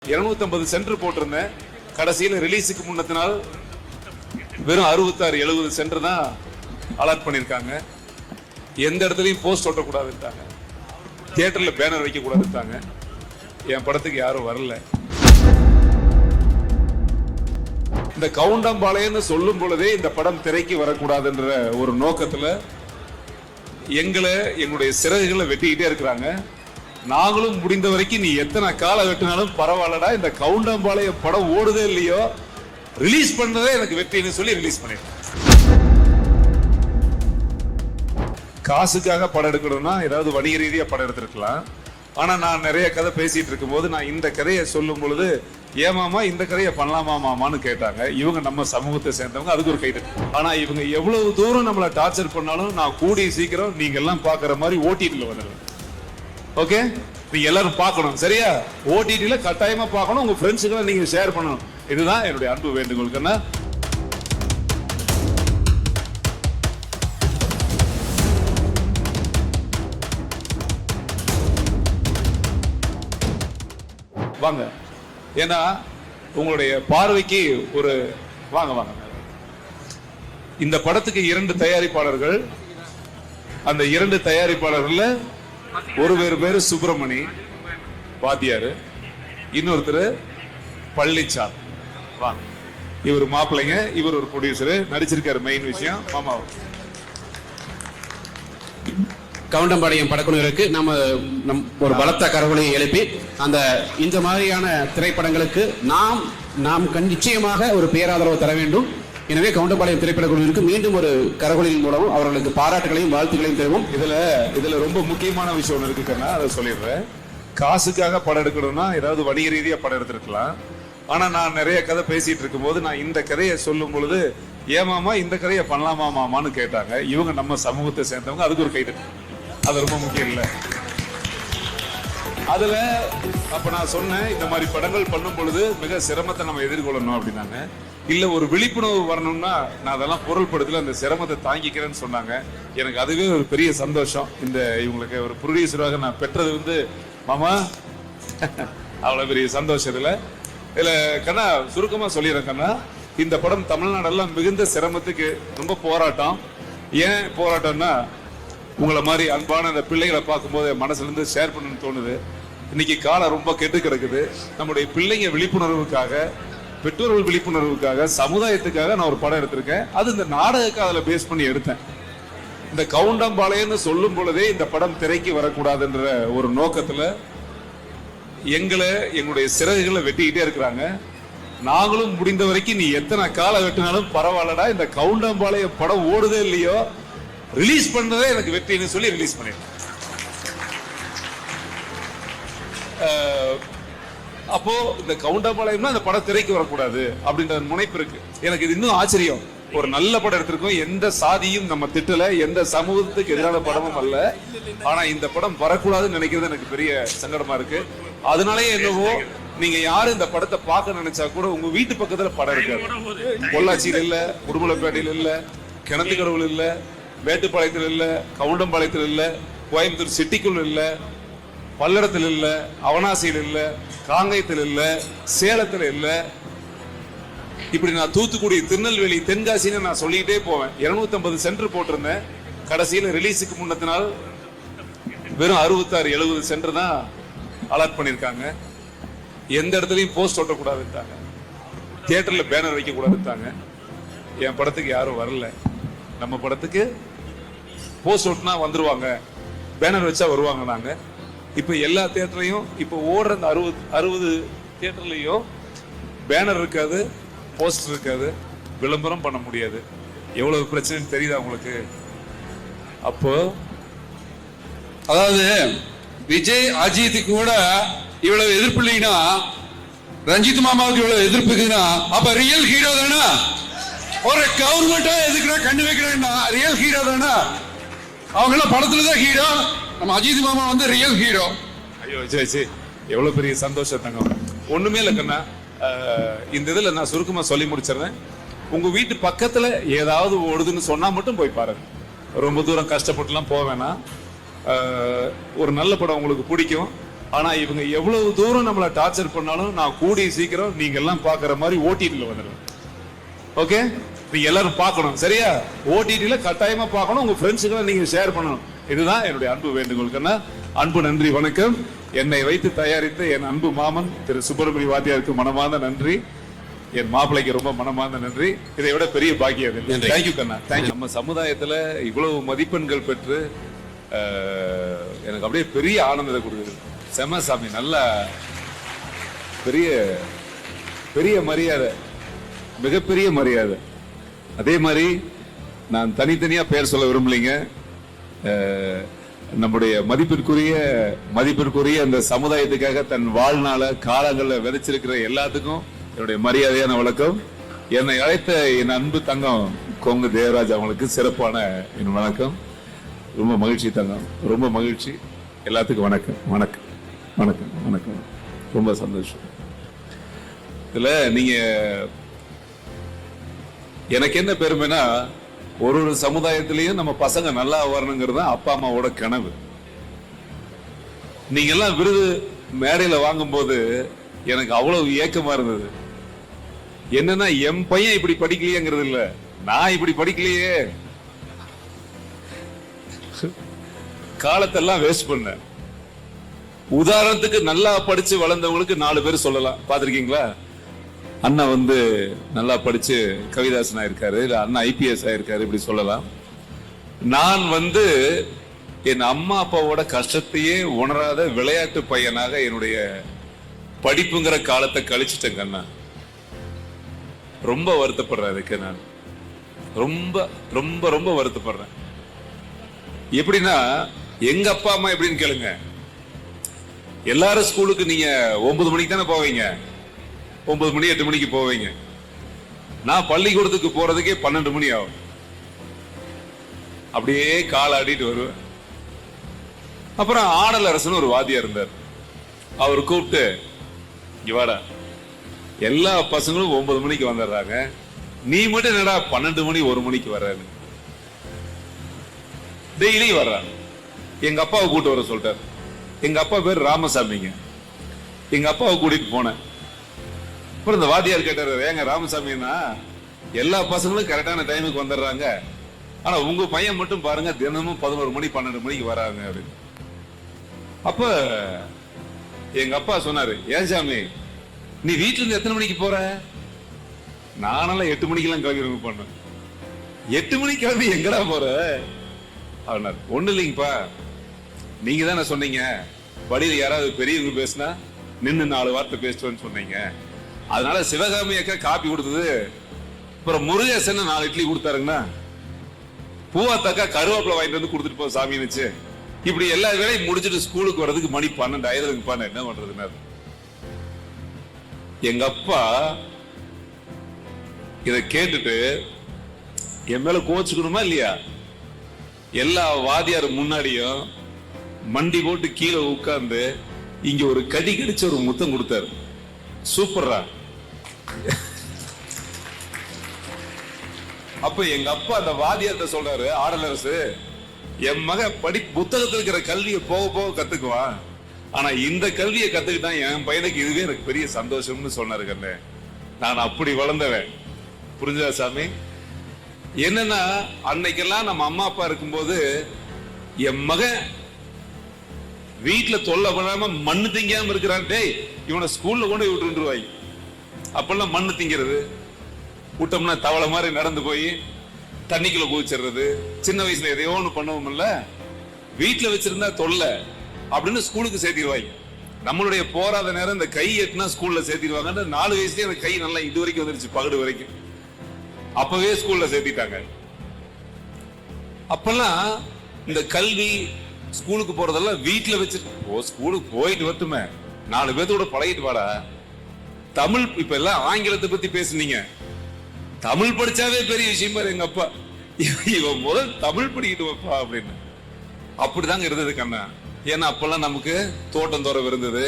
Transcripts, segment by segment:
250 centre போட்டிருந்தேன். கடைசியில் ரிலீஸுக்கு முன்னத்தினால் வெறும் 66-70 சென்டர் தான் அலாட் பண்ணியிருக்காங்க. எந்த இடத்துலையும் போஸ்ட் ஒட்டக்கூடாதுட்டாங்க, தியேட்டர்ல பேனர் வைக்கக்கூடாதுட்டாங்க. என் படத்துக்கு யாரும் வரல. இந்த கவுண்டம்பாளையம்னு சொல்லும் பொழுதே இந்த படம் திரைக்கு வரக்கூடாதுன்ற ஒரு நோக்கத்துல எங்களை எங்களுடைய சிறகுகளை வெட்டிக்கிட்டே இருக்கிறாங்க. நாங்களும் முடிந்த வரைக்கும் நீ எத்தனை காலை வெட்டினாலும் பரவாயில்லடா, இந்த கவுண்டம்பாளையம் படம் ஓடுதே இல்லையோ ரிலீஸ் பண்ணதே எனக்கு வெற்றின்னு சொல்லி ரிலீஸ் பண்ணிருக்கேன். காசுக்காக படம் எடுக்கணும்னா ஏதாவது வணிக ரீதியா படம் எடுத்திருக்கலாம். ஆனா நான் நிறைய கதை பேசிட்டு இருக்கும் போது நான் இந்த கதையை சொல்லும் பொழுது ஏமாமா இந்த கதையை பண்ணலாமா மாமான்னு கேட்டாங்க. இவங்க நம்ம சமூகத்தை சேர்ந்தவங்க, அதுக்கு ஒரு கைது. ஆனா இவங்க எவ்வளவு தூரம் நம்மளை டார்ச்சர் பண்ணாலும் நான் கூடிய சீக்கிரம் நீங்க எல்லாம் பாக்குற மாதிரி ஓடிடில வந்துடுவேன். ஓகே, நீங்க எல்லாரும் பார்க்கணும், சரியா? ஓடிடில கட்டாயமா பார்க்கணும், உங்க ஃப்ரெண்ட்ஸுக்கு நீங்க ஷேர் பண்ணணும். இதுதான் என்னுடைய அன்பு வேண்டுகோள். கண்ணா, வாங்க. ஏன்னா உங்களுடைய பார்வைக்கு ஒரு வாங்க வாங்க. இந்த படத்துக்கு 2 தயாரிப்பாளர்கள். அந்த 2 தயாரிப்பாளர்கள்ல ஒரு பேரு சுப்பிரமணி வாத்தியாரு, இன்னொருத்தர் பழனிசாமி. வாங்க, இவர் மாப்பிள்ளைங்க, இவர் ஒரு ப்ரொடியூசர், நடிச்சிருக்காரு. மெயின் விஷயம் மாமா. கவுண்டம்பாளையம் படக்குழுவிற்கு நம்ம ஒரு பலத்த கரவொலியை எழுப்பி இந்த மாதிரியான திரைப்படங்களுக்கு நாம் நிச்சயமாக ஒரு பேராதரவு தர வேண்டும். எனவே கவுண்டம்பாளையம் திரைப்படக்குழுவிற்கு மீண்டும் ஒரு கரவொலியின் மூலம் அவர்களுக்கு பாராட்டுகளையும் வாழ்த்துக்களையும் தருவோம். இதுல ரொம்ப முக்கியமான விஷயம் ஒன்று இருக்குன்னா அதை சொல்லிடுறேன். காசுக்காக படம் எடுக்கணும்னா ஏதாவது வணிக ரீதியா படம் எடுத்திருக்கலாம். ஆனா நான் நிறைய கதை பேசிட்டு இருக்கும் போது நான் இந்த கதையை சொல்லும் பொழுது ஏமாமா இந்த கதையை பண்ணலாமா மாமான்னு கேட்டாங்க. இவங்க நம்ம சமூகத்தை சேர்ந்தவங்க, அதுக்கு ஒரு கைது. அது ரொம்ப முக்கியம் இல்ல. அதுல அப்ப நான் சொன்னேன், இந்த மாதிரி படங்கள் பண்ணும் பொழுது மிக சிரமத்தை நம்ம எதிர்கொள்ளணும் அப்படின்னாங்க. இல்ல ஒரு விழிப்புணர்வு வரணும்னா நான் அதெல்லாம் பொருள்படுத்தல, அந்த சிரமத்தை தாங்கிக்கிறேன்னு சொன்னாங்க. எனக்கு அதுவே ஒரு பெரிய சந்தோஷம். இந்த இவங்களுக்கு ஒரு ப்ரொடியூசராக நான் பெற்றது மாமா அவ்வளவு பெரிய சந்தோஷம். இதுல கண்ணா சுருக்கமா சொல்லிடுறேன் கண்ணா, இந்த படம் தமிழ்நாடெல்லாம் மிகுந்த சிரமத்துக்கு ரொம்ப போராட்டம். ஏன் போராட்டம்னா, உங்களை மாதிரி அன்பான இந்த பிள்ளைகளை பார்க்கும்போது மனசுல இருந்து ஷேர் பண்ணணும்னு தோணுது. இன்னைக்கு காலம் ரொம்ப கெட்டு கிடக்குது. நம்முடைய பிள்ளைங்க விழிப்புணர்வுக்காக, பெற்றோர்கள் விழிப்புணர்வுக்காக, சமுதாயத்துக்காக நான் ஒரு படம் எடுத்திருக்கேன். அது இந்த நாடக காதலை பேஸ் பண்ணி எடுத்தேன். இந்த கவுண்டம்பாளையம்னு சொல்லும் பொழுதே இந்த படம் திரைக்கு வரக்கூடாதுன்ற ஒரு நோக்கத்துல எங்களை எங்களுடைய சிறகுகளை வெட்டிக்கிட்டே இருக்கிறாங்க. நாங்களும் முடிந்த வரைக்கும் நீ எத்தனை காலை வெட்டினாலும் பரவாயில்லடா, இந்த கவுண்டம்பாளையம் படம் ஓடுதே இல்லையோ ரிலீஸ் பண்ணதே எனக்கு வெற்றின்னு சொல்லி ரிலீஸ் பண்ணிருக்கேன். அப்போ இந்த கவுண்டம்பாளையம்னா இந்த படம் திரைக்கு வரக்கூடாது அப்படின்ற முனைப்பு இருக்கு. எனக்கு இது இன்னும் ஆச்சரியம். ஒரு நல்ல படம் எடுத்திருக்கோம், எந்த சாதியும் நம்ம திட்டல, எந்த சமூகத்துக்கு எதிரான படமும் அல்ல. ஆனா இந்த படம் வரக்கூடாதுன்னு நினைக்கிறது எனக்கு பெரிய சங்கடமா இருக்கு. அதனாலயே என்னவோ நீங்க யாரும் இந்த படத்தை பார்க்க நினைச்சா கூட உங்க வீட்டு பக்கத்துல படம் இருக்காது. பொள்ளாச்சியில் இல்ல, உடுமலைப்பேட்டையில் இல்ல, கிணத்துக்கடவுள் இல்ல, மேட்டுப்பாளையத்தில் இல்ல, கவுண்டம்பாளையத்தில் இல்ல, கோயம்புத்தூர் சிட்டிக்குள் இல்ல, பல்லடத்தில் இல்ல, அவனாசியில் இல்ல, காங்கயத்தில் இல்ல, சேலத்தில் இல்ல, இப்படி நான் தூத்துக்குடி, திருநெல்வேலி, தென்காசின்னு நான் சொல்லிக்கிட்டே போவேன். 250 சென்டர் போட்டிருந்தேன். கடைசியில் ரிலீஸுக்கு முன்னத்தினால் வெறும் 66-70 சென்டர் தான் அலாட் பண்ணியிருக்காங்க. எந்த இடத்துலையும் போஸ்ட் ஒட்டக்கூடாதுட்டாங்க, தியேட்டர்ல பேனர் வைக்கக்கூடாதுட்டாங்க. என் படத்துக்கு யாரும் வரல. நம்ம படத்துக்கு போஸ்ட் ஒட்டினா வந்துருவாங்க, பேனர் வச்சா வருவாங்க. நாங்க இப்ப எல்லா தியேட்டர்லையும் இப்ப ஓடுற 60 தியேட்டர்லயும் பேனர் இருக்காது, போஸ்டர் இருக்காது, விளம்பரம் பண்ண முடியாது. எவ்வளவு பிரச்சனைன்னு தெரியுதா உங்களுக்கு? அப்போ அதாவது விஜய் அஜித்துக்கு கூட இவ்வளவு எதிர்ப்பு இல்லைன்னா, ரஞ்சித் மாமாவுக்கு இவ்வளவு எதிர்ப்பு இருக்குன்னா, அப்ப ரியல் ஹீரோ தானே? ஒரு கவர்மெண்டா எதுக்குறா கண்ணு வைக்கிறேன்னா ரியல் ஹீரோ தானே? அவங்க எல்லாம் படத்துலதான் ஹீரோ, நம்ம அஜித் மாமா ரியல் ஹீரோ. ஐயோ ஜெய், எவ்வளவு பெரிய சந்தோஷம் தங்க. ஒண்ணுமே இல்ல கண்ணா, இந்த இதுல நான் சுருக்கமா சொல்லி முடிச்சிடுறேன். உங்க வீட்டு பக்கத்துல ஏதாவது ஓடுதுன்னு சொன்னா மட்டும் போய் பாருங்க. ரொம்ப தூரம் கஷ்டப்பட்டுலாம் போக வேணாம். ஒரு நல்ல படம் உங்களுக்கு பிடிக்கும். ஆனா இவங்க எவ்வளவு தூரம் நம்மள டார்ச்சர் பண்ணாலும் நான் கூடி சீக்கிரம் நீங்க எல்லாம் பாக்குற மாதிரி ஓடிடில வந்துடுவேன். ஓகே, நீங்க எல்லாரும் பார்க்கணும், சரியா? ஓடிடில கட்டாயமா பார்க்கணும், உங்க ஃப்ரெண்ட்ஸுக்கு நீங்க ஷேர் பண்ணணும். இதுதான் என்னுடைய அன்பு வேண்டுகோள். கண்ணா, அன்பு நன்றி, வணக்கம். என்னை வைத்து தயாரித்த என் அன்பு மாமன் திரு சுப்பிரமணிய வாத்தியாருக்கு மனமார்ந்த நன்றி. என் மாப்பிள்ளைக்கு ரொம்ப மனமார்ந்த நன்றி. இதை விட பெரிய பாக்கியம். தேங்க்யூ கண்ணா, தேங்க்யூ. நம்ம சமுதாயத்துல இவ்வளவு மதிப்பெண்கள் பெற்று எனக்கு அப்படியே பெரிய ஆனந்தத்தை கொடுக்குது. செம சாமி, நல்ல பெரிய பெரிய மரியாதை, மிகப்பெரிய மரியாதை. அதே மாதிரி நான் தனித்தனியா பெயர் சொல்ல விரும்பலைங்க. நம்முடைய மதிப்பிற்குரிய அந்த சமுதாயத்துக்காக தன் வாழ்நாள காலங்களில் விதைச்சிருக்கிற எல்லாத்துக்கும் என்னுடைய மரியாதையான வணக்கம். என்னை அழைத்த என் அன்பு தங்கம் கொங்கு தேவராஜ் அவங்களுக்கு சிறப்பான என் வணக்கம். ரொம்ப மகிழ்ச்சி தங்கம், ரொம்ப மகிழ்ச்சி. எல்லாத்துக்கும் வணக்கம், வணக்கம், வணக்கம், வணக்கம். ரொம்ப சந்தோஷம். இதுல நீங்க எனக்கு என்ன பெருமைனா, ஒரு சமுதாயத்திலையும் நம்ம பசங்க நல்லா வரணுங்கிறது அப்பா அம்மாவோட கனவு. நீங்க எல்லாம் விருது மேடையில வாங்கும் போது எனக்கு அவ்வளவு ஏக்கமா இருந்தது. என்னன்னா, என் பையன் இப்படி படிக்கலையேங்கிறது இல்ல, நான் இப்படி படிக்கலையே, காலத்தெல்லாம் வேஸ்ட் பண்ண. உதாரணத்துக்கு நல்லா படிச்சு வளர்ந்தவங்களுக்கு 4 பேர் சொல்லலாம். பாத்திருக்கீங்களா? அண்ணா நல்லா படிச்சு கவிதாசன் ஆயிருக்காரு, இல்ல அண்ணா IPS ஆயிருக்காரு, இப்படி சொல்லலாம். நான் என் அம்மா அப்பாவோட கஷ்டத்தையே உணராத விளையாட்டு பையனாக என்னுடைய படிப்புங்கிற காலத்தை கழிச்சிட்டேங்க. அண்ணா ரொம்ப வருத்தப்படுறேன். அதுக்கு நான் ரொம்ப ரொம்ப ரொம்ப வருத்தப்படுறேன். எப்படின்னா, எங்க அப்பா அம்மா எப்படின்னு கேளுங்க. எல்லாரும் ஸ்கூலுக்கு நீங்க 9 மணிக்கு தானே போவீங்க, 9 மணி 8 மணிக்கு போவீங்க. நான் பள்ளிக்கூடத்துக்கு போறதுக்கே 12 மணி ஆகும். அப்படியே காலாடிட்டு வருவேன். அப்புறம் ஆடல் அரசன் ஒரு வாத்தியார் இருந்தார். அவர் கூப்பிட்டு, இங்க வாடா, எல்லா பசங்களும் 9 மணிக்கு வந்துடுறாங்க, நீ மட்டும் என்னடா 12 மணி 1 மணிக்கு வர்றாரு. டெய்லி வர்றாங்க. எங்க அப்பாவை கூட்டு வர சொல்லிட்டார். எங்க அப்பா பேர் ராமசாமிங்க. எங்க அப்பாவை கூட்டிட்டு போனேன். அப்புறம் இந்த வாத்தியார் கேட்டாரு, ஏங்க ராமசாமின்னா எல்லா பசங்களும் கரெக்டான டைமுக்கு வந்துடுறாங்க, ஆனா உங்க பையன் மட்டும் பாருங்க தினமும் 11 மணி 12 மணிக்கு வராங்க அப்படின்னு. அப்ப எங்க அப்பா சொன்னாரு, ஏன் சாமி நீ வீட்டுல இருந்து எத்தனை மணிக்கு போற? நானெல்லாம் 8 மணிக்கெல்லாம் கிளம்பி பண்ணேன். 8 மணிக்கு கிளம்பி எங்கடா போற அப்படின்னாரு. ஒண்ணு இல்லைங்கப்பா, நீங்க தானே சொன்னீங்க வழியில யாராவது பெரியவங்க பேசினா நின்று 4 வார்த்தை பேசுவேன்னு சொன்னீங்க. அதனால சிவகாமி அக்கா காப்பி கொடுத்தது, அப்புறம் முருகேசன் 4 இட்லி கொடுத்தாருங்கன்னா, பூவாத்தாக்கா கருவேப்பிலை வாங்கிட்டு வந்து கொடுத்துட்டு போ சாமின்னுச்சு. இப்படி எல்லா வேலையும் முடிச்சுட்டு ஸ்கூலுக்கு வர்றதுக்கு மணி 12 ஆயிரத்துக்குப்பா, என்ன பண்றதுன்னா. எங்க அப்பா இத கேட்டுட்டு என் மேல கோச்சுக்கணுமா இல்லையா, எல்லா வாதியார் முன்னாடியும் மண்டி போட்டு கீழே உட்கார்ந்து இங்க ஒரு கடி கடிச்சு ஒரு முத்தம் கொடுத்தாரு. சூப்பரா. அப்ப எங்க அப்பா அந்த வாதியார்ட்ட சொல்றாரு, ஆடலரசு என் மக புத்தகத்தில் இருக்கிற கல்வியை போக போக கத்துக்குவான், ஆனா இந்த கல்வியை கத்துக்கிட்டான் என் பையனுக்கு, இதுவே எனக்கு பெரிய சந்தோஷம்னு சொன்னாரு. கண்ணே, நான் அப்படி வளர்ந்தவன். புரிஞ்சதா சாமி? என்னன்னா, அன்னைக்கெல்லாம் நம்ம அம்மா அப்பா இருக்கும்போது என் மகன் வீட்டுல தொல்லை பண்ணாம மண்ணு திங்காம இருக்கிறான், டேய் இவனை ஸ்கூல்ல கொண்டு விட்டுருவாய். அப்பெல்லாம் மண்ணு திங்கிறது, விட்டோம்னா தவளை மாதிரி நடந்து போய் தண்ணிக்குள்ள குதிச்சிடுறது, சின்ன வயசுல எதையோ ஒண்ணு பண்ணுவோம்ல, வீட்டுல வச்சிருந்தா தொல்லை அப்படின்னு ஸ்கூலுக்கு சேர்த்திடுவாங்க. நம்மளுடைய போராத நேரம் இந்த கை எட்டுனா ஸ்கூல்ல சேர்த்திடுவாங்க. 4 வயசுலயே அந்த கை நல்லா இது வரைக்கும் வந்துருச்சு, பகடு வரைக்கும். அப்பவே ஸ்கூல்ல சேர்த்திட்டாங்க. அப்பெல்லாம் இந்த கல்வி ஸ்கூலுக்கு போறதெல்லாம் வீட்டுல வச்சுட்டு ஸ்கூலுக்கு போயிட்டு வரட்டுமே, 4 பேர்த்தோட பழகிட்டு வாடா. தமிழ் இப்ப எல்லாம் ஆங்கிலத்தை பத்தி பேசுனீங்க, தமிழ் படிச்சாவே பெரிய விஷயம் பாரு. எங்க அப்பா இவன் முதல் தமிழ் படிக்கிட்டு வைப்பா அப்படின்னு. அப்படிதாங்க இருந்தது கண்ணா. ஏன்னா அப்பெல்லாம் நமக்கு தோட்டம் தோற இருந்தது.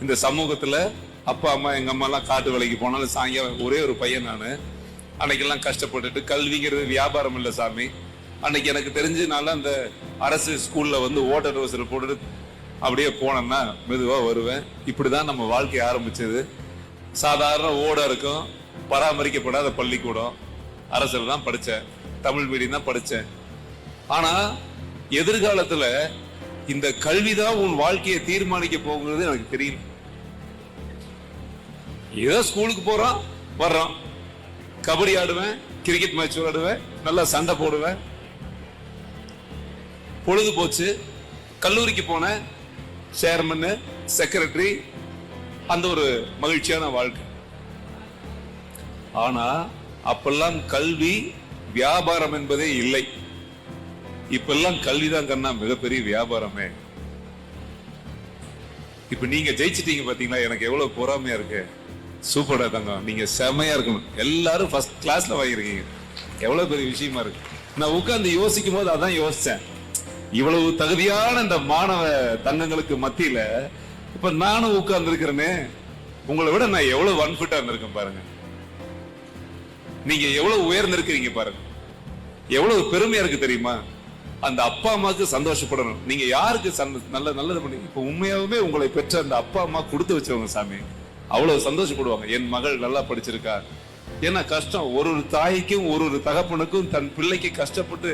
இந்த சமூகத்துல அப்பா அம்மா எங்க அம்மா எல்லாம் காட்டு வேலைக்கு போனாலும் சாயங்காலம் ஒரே ஒரு பையன் நானு. அன்னைக்கெல்லாம் கஷ்டப்பட்டுட்டு, கல்விங்கிறது வியாபாரம் இல்ல சாமி. அன்னைக்கு எனக்கு தெரிஞ்சு நான் அந்த அரசு ஸ்கூல்ல ஓட்டர் அவசரம் போட்டுட்டு அப்படியே போனேன்னா மெதுவா வருவேன். இப்படிதான் நம்ம வாழ்க்கை ஆரம்பிச்சது. சாதாரண ஓட இருக்கும், பராமரிக்கப்படாத பள்ளிக்கூடம், அரசில் தான் படிச்சேன், தமிழ் மீடியம் தான் படிச்சேன். ஆனா எதிர்காலத்துல இந்த கல்விதான் உன் வாழ்க்கையை தீர்மானிக்க போகிறது எனக்கு தெரியல. ஏதோ ஸ்கூலுக்கு போறோம் வர்றோம், கபடி ஆடுவேன், கிரிக்கெட் மேட்ச் விளையாடுவேன், நல்லா சண்டை போடுவேன், பொழுது போச்சு. கல்லூரிக்கு போனேன், சேர்மன், செக்ரட்டரி, அந்த ஒரு மகிழ்ச்சியான வாழ்க்கை. ஆனா அப்பெல்லாம் கல்வி வியாபாரம் என்பதே இல்லை. இப்பெல்லாம் கல்விதான் கண்ணா மிகப்பெரிய வியாபாரமே. இப்ப நீங்க ஜெயிச்சிட்டீங்க பாத்தீங்களா, எனக்கு எவ்வளவு பொறாமையா இருக்கு. சூப்பரா தங்கம், நீங்க செமையா இருக்கணும். எல்லாரும் ஃபர்ஸ்ட் கிளாஸ்ல வாங்கிருக்கீங்க, எவ்வளவு பெரிய விஷயமா இருக்கு. நான் உட்கார்ந்து யோசிக்கும் போது அதான் யோசிச்சேன். இவ்வளவு தகுதியான இந்த மாணவ தங்கங்களுக்கு மத்தியில இப்ப நானும் உட்கார்ந்து இருக்கிறேனே, உங்களை விட நான் எவ்வளவு அன்பிட்டா இருந்திருக்கேன் பாருங்க. நீங்க எவ்வளவு உயர்ந்திருக்கிறீங்க பாருங்க, எவ்வளவு பெருமையா இருக்கு தெரியுமா. அந்த அப்பா அம்மாவுக்கு சந்தோஷப்படணும். நீங்க யாருக்கு நல்லது பண்ணி, இப்ப உண்மையாவே உங்களை பெற்ற அந்த அப்பா அம்மா கொடுத்து வச்சவங்க சாமி, அவ்வளவு சந்தோஷப்படுவாங்க. என் மகள் நல்லா படிச்சிருக்கா. ஏன்னா கஷ்டம், ஒரு தாய்க்கும் ஒரு தகப்பனுக்கும் தன் பிள்ளைக்கு கஷ்டப்பட்டு.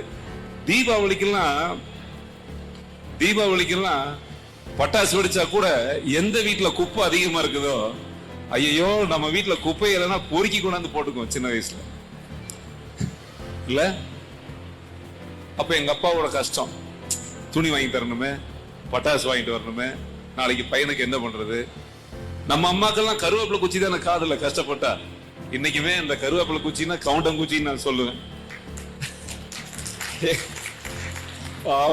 தீபாவளிக்கெல்லாம் பட்டாசு வெடிச்சா கூட எந்த வீட்டுல குப்பை அதிகமா இருக்குதோ, ஐயோ நம்ம வீட்டுல குப்பை இல்லைன்னா பொறுக்கி கொண்டாந்து போட்டுக்குவோம் சின்ன வயசுல இல்ல. அப்ப எங்க அப்பாவோட கஷ்டம், துணி வாங்கி தரணுமே, பட்டாசு வாங்கிட்டு வரணுமே, நாளைக்கு பையனுக்கு என்ன பண்றது. நம்ம அம்மாக்கெல்லாம் கருவேப்பிலை குச்சி தான் காதுல கஷ்டப்பட்டா. இன்னைக்குமே இந்த கருவேப்பிலை குச்சின்னா கவுண்டங்குச்சின்னு நான் சொல்லுவேன்.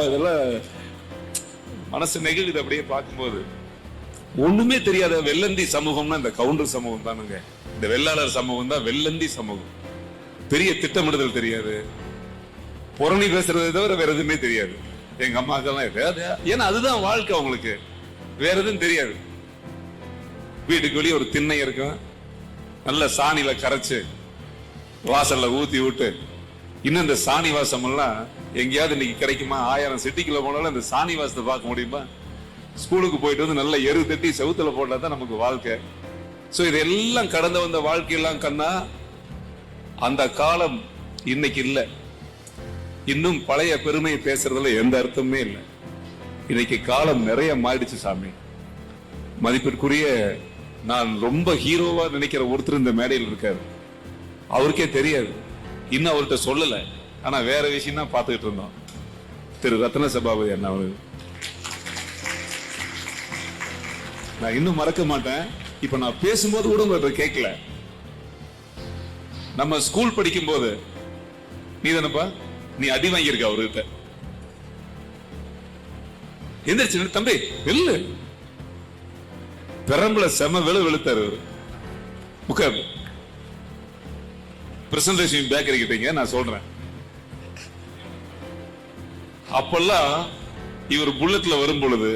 இதெல்லாம் மனசு நெகிழுது அப்படியே பார்க்கும்போது. ஒண்ணுமே தெரியாத வெள்ளந்தி சமூகம்னா இந்த கவுண்டர் சமூகம் தானுங்க. இந்த வெள்ளாளர் சமூகம் தான் வெள்ளந்தி சமூகம். பெரிய திட்டமிடுதல் தெரியாது, புறணி பேசுறதை தவிர வேற எதுவுமே தெரியாது. எங்க அம்மாக்கெல்லாம் ஏன்னா அதுதான் வாழ்க்கை, அவங்களுக்கு வேற எதுவும் தெரியாது. வீட்டுக்கு வெளியே ஒரு திண்ணை இருக்கும், நல்ல சாணியில கரைச்சு வாசல்ல ஊத்தி விட்டு. இன்னும் இந்த சாணி வாசம் எல்லாம் எங்கேயாவது இன்னைக்கு கிடைக்குமா? 1000 சிட்டிக்குள்ள போனாலும் இந்த சாணி வாசத்தை பார்க்க முடியுமா? ஸ்கூலுக்கு போயிட்டு வந்து நல்ல எரு தட்டி செவுத்துல போட்டா தான் நமக்கு வாழ்க்கை. சோ இதெல்லாம் கடந்து வந்த வாழ்க்கையெல்லாம் கண்ணா, அந்த காலம் இன்னைக்கு இல்ல. இன்னும் பழைய பெருமையை பேசுறதுல எந்த அர்த்தமே இல்லை. இன்னைக்கு காலம் நிறைய மாறிடுச்சு சாமி. மதிப்பிற்குரிய நான் ரொம்ப ஹீரோவா நினைக்கிற ஒருத்தர் இந்த மேடையில் இருக்காரு. அவருக்கே தெரியாது, இன்னும் அவர்கிட்ட சொல்லல. ஆனா வேற விஷயம் தான் பார்த்துக்கிட்டு இருந்தோம். திரு ரத்ன சபாபதி அண்ணா அவரு, நான் இன்னும் மறக்க மாட்டேன். இப்ப நான் பேசும்போது கூட உங்கள்கிட்ட கேட்கல. நம்ம ஸ்கூல் படிக்கும் போது நீ தானப்பா, நீ அடி வாங்கியிருக்க அவர்கிட்ட. எந்திரிச்சு தம்பி இல்ல, பெரம்புல செம வெளுத்தாரு. உட்கார், பிரசன்டேஷன் பேக்கரி கிட்டீங்க, நான் சொல்றேன். அப்பெல்லாம் இவர் புல்லட்ல வரும் பொழுது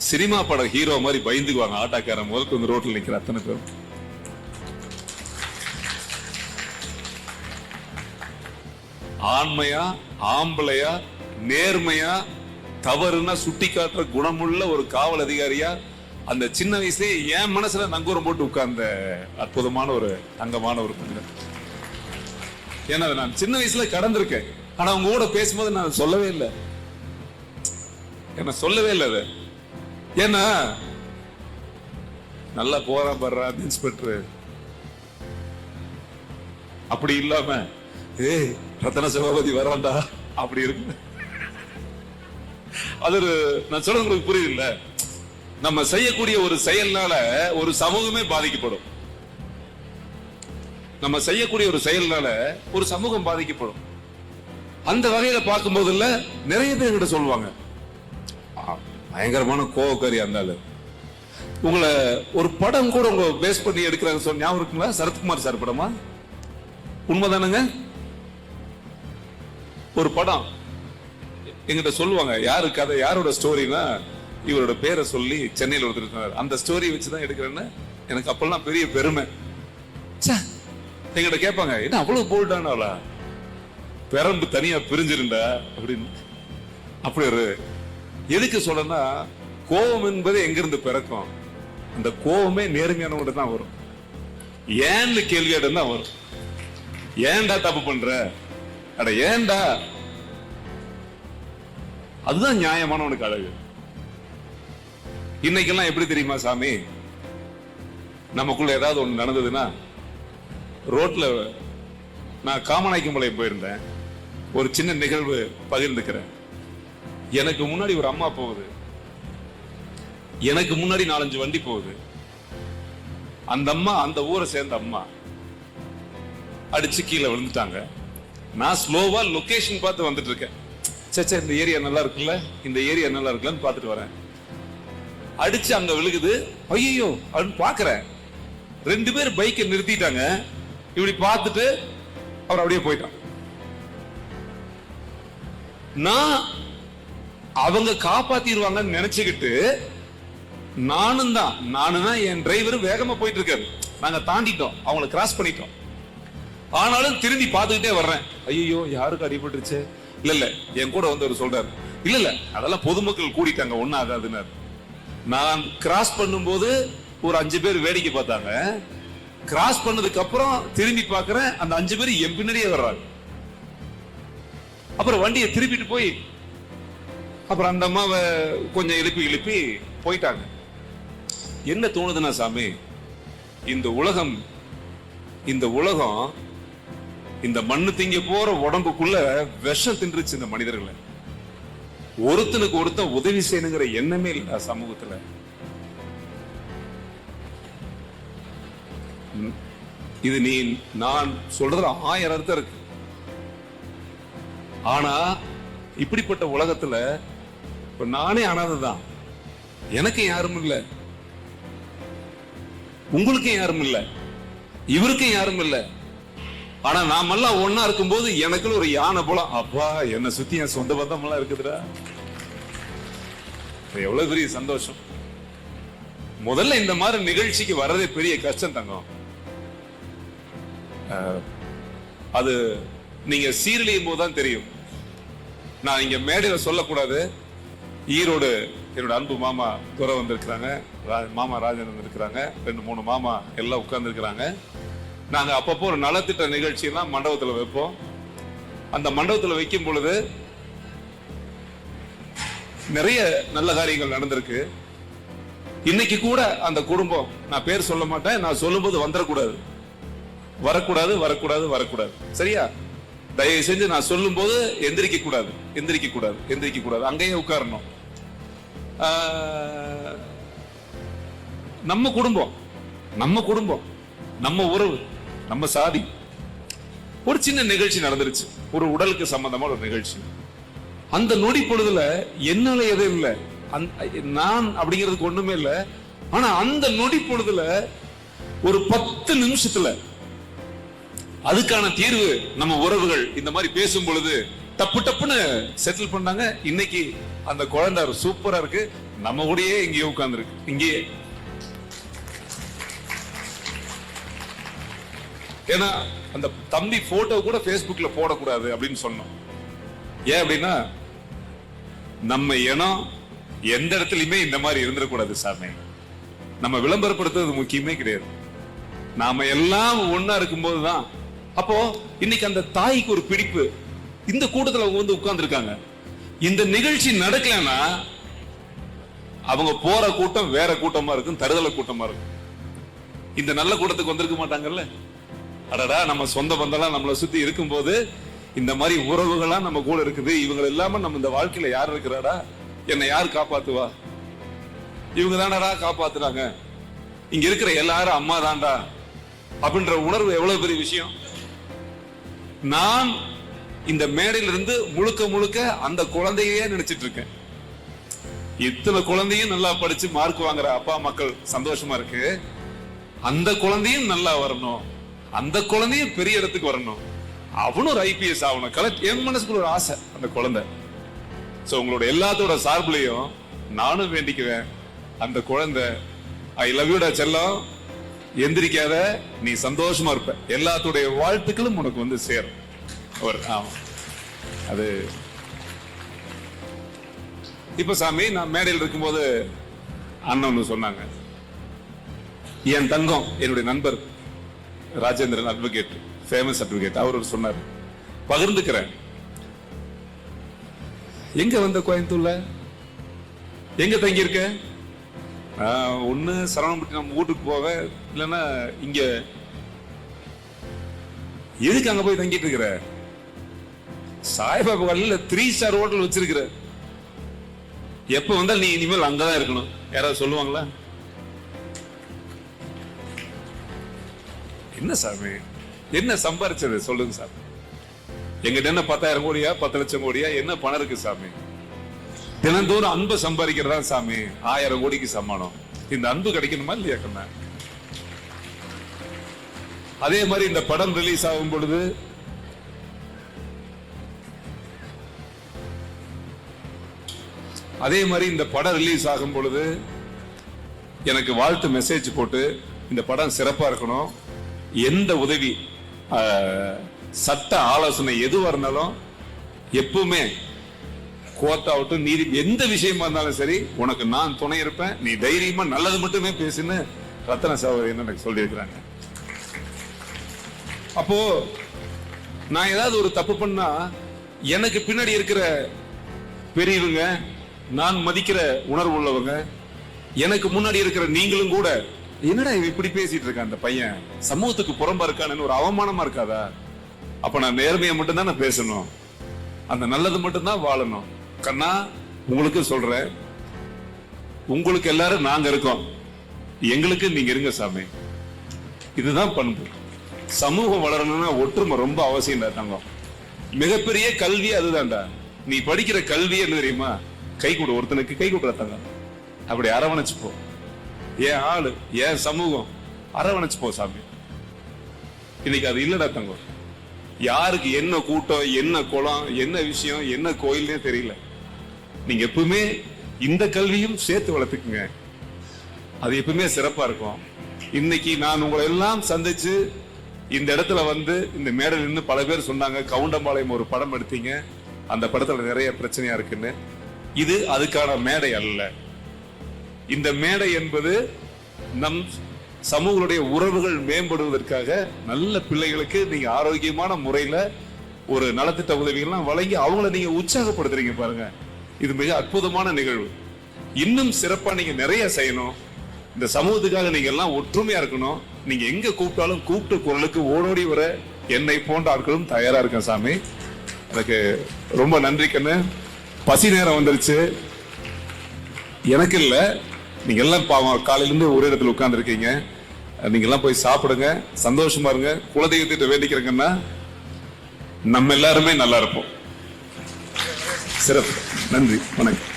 சினிமா பட ஹீரோ மாதிரி பயந்துக்குவாங்க. ஆட்டாக்காரன் முதல்ல வந்து ரோட்ல நிக்கிற அத்தனை பேர். ஆண்மையா, ஆம்பளையா, நேர்மையா, தவறுனா சுட்டி காட்டுற குணமுள்ள ஒரு காவல் அதிகாரியா அந்த சின்ன வயசுலயே என் மனசுல நங்கூரம் போட்டு உட்கார்ந்த அற்புதமான ஒரு தங்கமான ஒரு மனிதன். ஏன்னா நான் சின்ன வயசுல கடந்திருக்கேன். ஆனா அவங்க கூட பேசும்போது நான் சொல்லவே இல்லை, என்ன சொல்லவே இல்லை அது. ஏன்னா நல்லா போறான் படுறா இன்ஸ்பெக்டர், அப்படி இல்லாம ஏய் ரத்தன சபாபதி வரான்டா அப்படி இருக்கு. அது நான் சொல்றது உங்களுக்கு புரியுது இல்ல? நம்ம செய்யக்கூடிய ஒரு செயல்னால ஒரு சமூகமே பாதிக்கப்படும். நம்ம செய்யக்கூடிய ஒரு செயல்னால ஒரு சமூகம் பாதிக்கப்படும். அந்த வகையில பார்க்கும் போது இல்ல, நிறைய பேர் கிட்ட சொல்லுவாங்க பயங்கரமான கோவக்காரி இருந்தாலும். உங்களை ஒரு படம் கூட உங்க பேஸ் பண்ணி எடுக்கிறாங்க சொன்ன ஞாபகம் இருக்குங்களா? சரத்குமார் சார் படமா? உண்மைதானுங்க. ஒரு படம் எங்கிட்ட சொல்லுவாங்க, யாரு கதை, யாரோட ஸ்டோரினா இவரோட பேரை சொல்லி சென்னையில் ஒருத்தர் இருக்காரு, அந்த ஸ்டோரி வச்சுதான் எடுக்கிறேன்னு. எனக்கு அப்பெல்லாம் பெரிய பெருமை. எங்கிட்ட கேட்பாங்க, என்ன அவ்வளவு போல்டானாலா, பெரம்பு தனியா பிரிஞ்சிருந்தா அப்படின்னு. அப்படி ஒரு எதுக்கு சொல்லனா, கோபம் என்பது எங்கிருந்து பிறக்கும்? அந்த கோபமே நேர்மையானவங்க தான் வரும். ஏன்னு கேள்வி தான் வரும். ஏன்டா தப்பு பண்ற, அட ஏன்டா, அதுதான் நியாயமானவனுக்கு அழகு. இன்னைக்கெல்லாம் எப்படி தெரியுமா சாமி, நமக்குள்ள ஏதாவது ஒண்ணு நடந்ததுன்னா, ரோட்ல நான் காமநாயக்கம்பாளையம் போயிருந்தேன், ஒரு சின்ன நிகழ்வு பகிர்ந்துக்கிறேன். எனக்கு முன்னாடி ஒரு அம்மா போகுது, எனக்கு முன்னாடி 4-5 வண்டி போகுது. அந்த அம்மா அந்த ஊரை சேர்ந்த அம்மா அடிச்சு கீழே விழுந்துட்டாங்க. நான் ஸ்லோவா லொகேஷன் பார்த்து வந்துட்டு இருக்கேன். சச்சா இந்த ஏரியா நல்லா இருக்குல்ல, இந்த ஏரியா நல்லா இருக்குல்லன்னு பார்த்துட்டு வரேன். அடிச்சு அங்க விழுகுது. ஐயோ அப்படின்னு பாக்குறேன். 2 பேர் பைக்கை நிறுத்திட்டாங்க. இப்படி பார்த்துட்டு அவர் அப்படியே போயிட்டான். நான் அவங்க காப்பாத்திடுவாங்கன்னு நினைச்சுக்கிட்டு நானும் தான் என் டிரைவர் வேகமா போயிட்டு இருக்காரு. நாங்க தாண்டிட்டோம், அவங்களை கிராஸ் பண்ணிட்டோம். ஆனாலும் திரும்பி பார்த்துக்கிட்டே வர்றேன். ஐயோ யாருக்கு அடிபட்டுருச்சு? இல்ல என் கூட வந்து அவர் சொல்றாரு, இல்ல அதெல்லாம் பொதுமக்கள் கூடிட்டாங்க, ஒன்னும் ஆகாதுன்னு. நான் கிராஸ் பண்ணும்போது ஒரு 5 பேர் வேடிக்கை பார்த்தாங்க. கிராஸ் பண்ணதுக்கு அப்புறம் திரும்பி பார்க்கிறேன், அந்த 5 பேர் என் பின்னாடியே வர்றாங்க. அப்புறம் வண்டியை திருப்பிட்டு போய் அப்புறம் அந்த அம்மாவை கொஞ்சம் எழுப்பி போயிட்டாங்க. என்ன தோணுதுன்னா சாமி, இந்த உலகம் இந்த மண்ணு திங்க போற உடம்புக்குள்ள விஷம் தின்றுச்சு இந்த மனிதர்களை. ஒருத்தனுக்கு ஒருத்தன் உதவி செய்யணுங்கிற எண்ணமே இல்ல சமூகத்துல. இது நான் சொல்றதுல 1000 அர்த்தம் இருக்கு. ஆனா இப்படிப்பட்ட உலகத்துல இப்ப நானே அனாதைதான். எனக்கு யாரும் இல்ல, உங்களுக்கும் யாரும் இல்ல, இவருக்கும் யாரும் இல்ல. ஆனா நாமெல்லாம் ஒன்னா இருக்கும்போது எனக்குள்ள ஒரு யானை போல, அப்பா என்ன சுத்தி என் சொந்த பந்தம் எல்லாம் இருக்குதுடா, எவ்வளவு பெரிய சந்தோஷம். முதல்ல இந்த மாதிரி நிகழ்ச்சிக்கு வர்றதே பெரிய கஷ்டம் தங்கம். அது நீங்க சீரழியும் போதுதான் தெரியும். நான் இங்க மேடையில சொல்லக்கூடாது. ஈரோடு என்னோட அன்பு மாமா துரை வந்திருக்கிறாங்க, மாமா ராஜன் வந்திருக்கிறாங்க, 2-3 மாமா எல்லாம் உட்கார்ந்து இருக்கிறாங்க. நாங்க அப்பப்போ ஒரு நலத்திட்ட நிகழ்ச்சியெல்லாம் மண்டபத்துல வைப்போம். அந்த மண்டபத்துல வைக்கும் பொழுது நிறைய நல்ல காரியங்கள் நடந்திருக்கு. இன்னைக்கு கூட அந்த குடும்பம், நான் பேர் சொல்ல மாட்டேன், நான் சொல்லும்போது வரக்கூடாது. சரியா? தயவு செஞ்சு நான் சொல்லும் போது எந்திரிக்க கூடாது, அங்கேயே உட்காரணும். நம்ம குடும்பம், நம்ம உறவு, நம்ம சாதி. ஒரு சின்ன நிகழ்ச்சி நடந்துருச்சு, ஒரு உடலுக்கு சம்பந்தமான ஒரு நிகழ்ச்சி. அந்த நொடி பொழுதுல என்னால எதுவும் இல்லை, நான் அப்படிங்கிறதுக்கு ஒண்ணுமே இல்லை. ஆனா அந்த நொடி பொழுதுல ஒரு 10 நிமிஷத்துல அதுக்கான தீர்வு நம்ம உறவுகள் இந்த மாதிரி பேசும் பொழுது டப்புன்னு செட்டில் பண்ணாங்க. இன்னைக்கு அந்த குழந்தை சூப்பரா இருக்கு, நம்ம கூடயே இங்கேயே உட்கார்ந்து இருக்கு. இங்கேயே ஏன்னா அந்த தம்பி போட்டோ கூட Facebookல போடக்கூடாது அப்படின்னு சொன்னோம். ஏன் அப்படின்னா நம்ம இனம் எந்த இடத்துலயுமே இந்த மாதிரி இருந்துடக்கூடாது சாமி. நம்ம விளம்பரப்படுத்துறது முக்கியமே கிடையாது. நாம எல்லாம் ஒன்னா இருக்கும்போதுதான். அப்போ இன்னைக்கு அந்த தாய்க்கு ஒரு பிடிப்பு, இந்த கூட்டத்தில் அவங்க வந்து உட்கார்ந்து இருக்காங்க. இந்த நிகழ்ச்சி நடக்கலன்னா அவங்க போற கூட்டம் வேற கூட்டமா இருக்கும், தருதல கூட்டமா இருக்கும். இந்த நல்ல கூட்டத்துக்கு வந்திருக்க மாட்டாங்கல்ல. அடடா, நம்ம சொந்த பந்தெல்லாம் நம்மளை சுத்தி இருக்கும் போது இந்த மாதிரி உறவுகளா நம்ம கூட இருக்குது. இவங்க இல்லாம நம்ம இந்த வாழ்க்கையில யார் இருக்கிறாடா, என்னை யார் காப்பாத்துவா, இவங்க தானடா காப்பாத்துறாங்க, இங்க இருக்கிற எல்லாரும் அம்மா தான்டா அப்படின்ற உணர்வு எவ்வளவு பெரிய விஷயம். நான் இந்த மேடையில இருந்து முழுக்க அந்த குழந்தையே நினைச்சிட்டு இருக்கேன். இத்தனை குழந்தையும் நல்லா படிச்சு மார்க் வாங்குற அப்பா மக்கள் சந்தோஷமா இருக்கு. அந்த குழந்தையும் நல்லா வரணும், அந்த குழந்தையும் பெரிய இடத்துக்கு வரணும், அவனும் ஒரு IPS ஆகணும். என் மனசுக்குள்ள ஒரு ஆசை அந்த குழந்தை. சோ உங்களோட எல்லாத்தோட சார்பிலையும் நானும் வேண்டிக்குவேன், அந்த குழந்தை ஐ லவ் யூடா செல்லம், எந்திரிக்காத, நீ சந்தோஷமா இருப்ப. எல்லாத்துடைய வாழ்த்துக்களும் உனக்கு வந்து சேரும். ஆமா, அது இப்ப சாமி நான் மேடையில் இருக்கும்போது அண்ணன் ஒண்ணு சொன்னாங்க. என் தங்கம் என்னுடைய நண்பர் ராஜேந்திரன் அட்வொகேட், ஃபேமஸ் அட்வொகேட், அவர் சொன்னார், பகிர்ந்துக்கிறேன். எங்க வந்த கோயம்புத்தூர்ல எங்க தங்கி இருக்க? ஒண்ணு சரவணம்பட்டி நம்ம வீட்டுக்கு போவ, இல்லைன்னா இங்க. எதுக்கு அங்க போய் தங்கிட்டு இருக்கிற? சாய்பாபா காலையில 3 ஸ்டார் ஹோட்டல் வச்சிருக்கிற. எப்ப வந்தாலும் நீ இனிமேல் அங்கதான் இருக்கணும். யாராவது சொல்லுவாங்களா? என்ன சாமி, என்ன சம்பாரிச்சது சொல்லுங்க சார். எங்கிட்ட என்ன 10,000 கோடியா 10 லட்சம் கோடியா என்ன பணம் இருக்கு சாமி? தினந்தோறும் அன்பு சம்பாதிக்கிறதா சாமி 1000 கோடிக்கு சமானம். இந்த அன்பு கிடைக்கணுமா இல்லையா கண்ணா? அதே மாதிரி இந்த படம் ரிலீஸ் ஆகும் பொழுது எனக்கு வாழ்த்து மெசேஜ் போட்டு இந்த படம் சிறப்பா இருக்கணும், எந்த உதவி சட்ட ஆலோசனை எதுவா இருந்தாலும் எப்பவுமே கோர்ட்டாகட்டும் நீதி எந்த விஷயமா இருந்தாலும் சரி உனக்கு நான் துணை இருப்பேன், நீ தைரியமா நல்லது மட்டுமே பேசுன்னு ரத்தன சகோதரி எனக்கு சொல்லியிருக்கிறாங்க. அப்போ நான் ஏதாவது ஒரு தப்பு பண்ணா எனக்கு பின்னாடி இருக்கிற பெரியவங்க, நான் மதிக்கிற உணர்வு உள்ளவங்க, எனக்கு முன்னாடி இருக்கிற நீங்களும் கூட என்னடா இப்படி பேசிட்டு இருக்க அந்த பையன் சமூகத்துக்கு புறம்பா இருக்கான்னு ஒரு அவமானமா இருக்காதா? அப்ப நான் நேர்மையை மட்டும்தான் நான் பேசணும், அந்த நல்லது மட்டும்தான் வாழணும். கண்ணா உங்களுக்கு சொல்றேன், உங்களுக்கு எல்லாரும் நாங்க இருக்கோம், எங்களுக்கு நீங்க இருங்க சாமி. இதுதான் பண்பு. சமூகம் வளரணும்னா ஒற்றுமை ரொம்ப அவசியம் தங்கம். மிகப்பெரிய கல்வி அதுதான்டா. நீ படிக்கிற கல்வி என்ன தெரியுமா? கை கொடு, ஒருத்தனுக்கு கை கொடுற தங்கம், அப்படி அரவணைச்சு போ. ஏன் ஆளு, ஏன் சமூகம், அரவணைச்சு போ சாமி. இன்னைக்கு அது இல்லடா தங்கம். யாருக்கு என்ன கூட்டம், என்ன குளம், என்ன விஷயம், என்ன கோயில்னே தெரியல. நீங்க எப்பவுமே இந்த கல்வியும் சேர்த்து வளர்த்துக்குங்க, அது எப்பவுமே சிறப்பா இருக்கும். இன்னைக்கு நான் உங்களை எல்லாம் சந்திச்சு இந்த இடத்துல வந்து இந்த மேடையில் நின்று பல பேர் சொன்னாங்க, கவுண்டம்பாளையம் ஒரு படம் எடுத்தீங்க, அந்த படத்துல நிறைய பிரச்சனையா இருக்குன்னு. இது அதுக்கான மேடை அல்ல. இந்த மேடை என்பது நம் சமூகங்களுடைய உறவுகள் மேம்படுவதற்காக நல்ல பிள்ளைகளுக்கு நீங்க ஆரோக்கியமான முறையில ஒரு நலத்திட்ட உதவிகள்லாம் வழங்கி அவங்கள நீங்க உற்சாகப்படுத்துறீங்க பாருங்க. இது மிக அற்புதமான நிகழ்வு. இன்னும் சிறப்பா நீங்க நிறைய செய்யணும். இந்த சமூகத்துக்காக நீங்க எல்லாம் ஒற்றுமையா இருக்கணும். நீங்க எங்க கூப்பிட்டாலும் கூப்பிட்டு குரலுக்கு ஓடோடி வர என்னை போன்ற ஆட்களும் தயாரா இருக்கேன் சாமி. எனக்கு ரொம்ப நன்றி கண்ணு. பசி நேரம் வந்துருச்சு. எனக்கு இல்ல, நீங்க எல்லாம் பாவம் காலையில இருந்து ஒரு இடத்துல உட்கார்ந்து இருக்கீங்க. நீங்க எல்லாம் போய் சாப்பிடுங்க, சந்தோஷமா இருங்க. குலதெய்வத்திட்ட வேண்டிக்கிறீங்கன்னா நம்ம எல்லாருமே நல்லா இருப்போம். சிறப்பு. நன்றி, வணக்கம்.